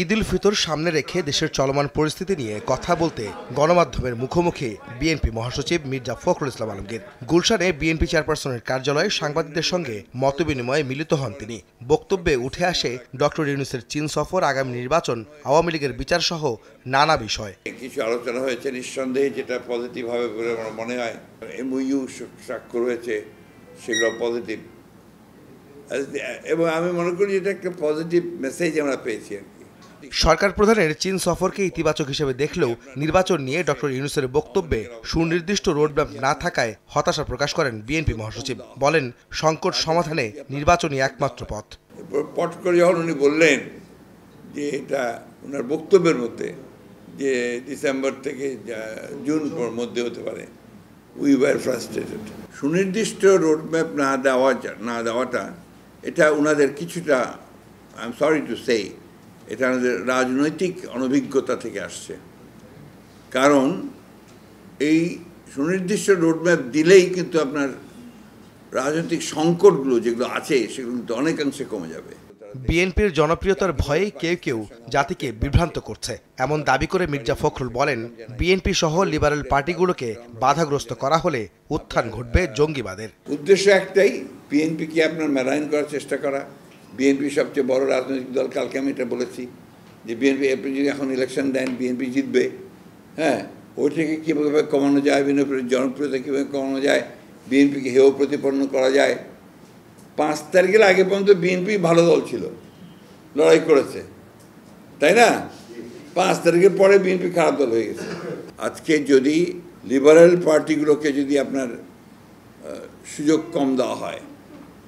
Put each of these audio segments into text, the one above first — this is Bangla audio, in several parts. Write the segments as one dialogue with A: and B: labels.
A: ঈদ উল ফিতর সামনে রেখে দেশের চলমান পরিস্থিতি নিয়ে কথা বলতে গণমাধ্যমের মুখোমুখি বিএনপি মহাসচিব মির্জা ফখরুল ইসলাম আলমগীর। গুলশানে বিএনপি চেয়ারপারসনের কার্যালয়ে সাংবাদিকদের সঙ্গে মতবিনিময়ে মিলিত হন তিনি। বক্তব্যে উঠে আসে ডক্টর ইউনূসের চীন সফর, আগামী নির্বাচন, আওয়ামী লীগের বিচার সহ নানা বিষয়।
B: কিছু আলোচনা হয়েছে, নিঃসন্দেহে যেটা পজিটিভ হবে বলে আমার মনে হয়। এমওইউ স্বাক্ষর হয়েছে, সেগুলো পজিটিভ, এবং আমি মনে করি এটা একটা পজিটিভ মেসেজ আমরা পেয়েছি।
A: সরকার প্রধানের চীন সফরকে ইতিবাচক হিসেবে দেখলেও নির্বাচন নিয়ে ডক্টর ইউনূসের বক্তব্যে সুনির্দিষ্ট রোডম্যাপ না থাকায় হতাশা প্রকাশ করেন বিএনপি মহাসচিব। বলেন, সংকট সমাধানে নির্বাচনই একমাত্র পথ।
B: পট করে যখন উনি বললেন যে এটা ওনার বক্তব্যের মধ্যে যে ডিসেম্বর থেকে জুন মধ্যে হতে পারে, উই ওয়ার ফ্রাস্ট্রেটেড। সুনির্দিষ্ট রোডম্যাপ না দেওয়াটা এটা ওনাদের কিছুটা, I am sorry to say, এটা আমাদের রাজনৈতিক অনভিজ্ঞতা থেকে আসছে। কারণ এই সুনির্দিষ্ট রোডম্যাপ দিলেই কিন্তু আপনার রাজনৈতিক সংকটগুলো যেগুলো আছে সেগুলো কিন্তু অনেকাংশে কমে যাবে।
A: বিএনপির জনপ্রিয়তার ভয়ে কেউ কেউ জাতিকে বিভ্রান্ত করছে, এমন দাবি করে মির্জা ফখরুল বলেন, বিএনপি সহ লিবারেল পার্টিগুলোকে বাধাগ্রস্ত করা হলে উত্থান ঘটবে জঙ্গিবাদের।
B: উদ্দেশ্য একটাই, বিএনপিকে আপনার মেলাইন করার চেষ্টা করা। বিএনপি সবচেয়ে বড় রাজনৈতিক দল, কালকে আমি এটা বলেছি যে বিএনপি যদি এখন ইলেকশন দেন বিএনপি জিতবে। হ্যাঁ, ওই থেকে কীভাবে কমানো যায়, বিএনপির জনপ্রিয়তা কীভাবে কমানো যায়, বিএনপিকে হেয় প্রতিপন্ন করা যায়। 5 তারিখের আগে পর্যন্ত বিএনপি ভালো দল ছিল, লড়াই করেছে, তাই না? 5 তারিখের পরে বিএনপি খারাপ দল হয়ে গেছে। আজকে যদি লিবারেল পার্টিগুলোকে যদি আপনার সুযোগ কম দেওয়া হয়,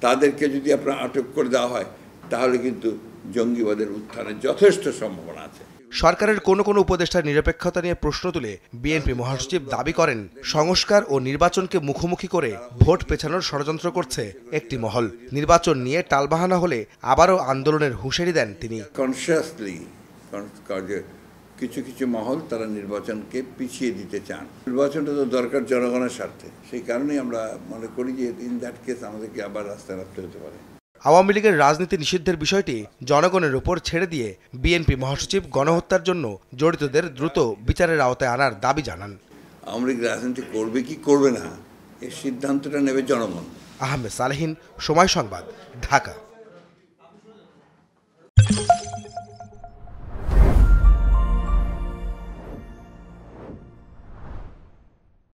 B: তাদেরকে যদি আপনার আটক করে দেওয়া হয়, তাহলে কিন্তু জঙ্গিবাদের উত্থানের যথেষ্ট সম্ভাবনা আছে।
A: সরকারের কোনো উপদেষ্টার নিরপেক্ষতা নিয়ে প্রশ্ন তুলে বিএনপি মহাসচিব দাবি করেন, সংস্কার ও নির্বাচনকে মুখোমুখি করে ভোট পেছানোর ষড়যন্ত্র করছে একটি মহল। নির্বাচন নিয়ে টালবাহানা হলে আবারও আন্দোলনের হুঁশিয়ারি দেন তিনি।
B: কনসিয়াসলি কিছু কিছু মহল তারা নির্বাচনকে পিছিয়ে দিতে চান। নির্বাচনটা তো দরকার জনগণের স্বার্থে, সেই কারণেই আমরা মনে করি যে ইন দ্যাট কেস আমাদেরকে আবার রাস্তায় নামতে হতে পারে।
A: আওয়ামী লীগের রাজনীতি নিষিদ্ধের বিষয়টি জনগণের উপর ছেড়ে দিয়ে বিএনপি মহাসচিব গণহত্যার জন্য জড়িতদের দ্রুত বিচারের আওতায় আনার দাবি জানান।
B: আওয়ামী লীগ রাজনীতি করবে কি করবে না, এই সিদ্ধান্তটা নেবে জনগণ।
A: আহমেদ সালেহীন, সময় সংবাদ, ঢাকা।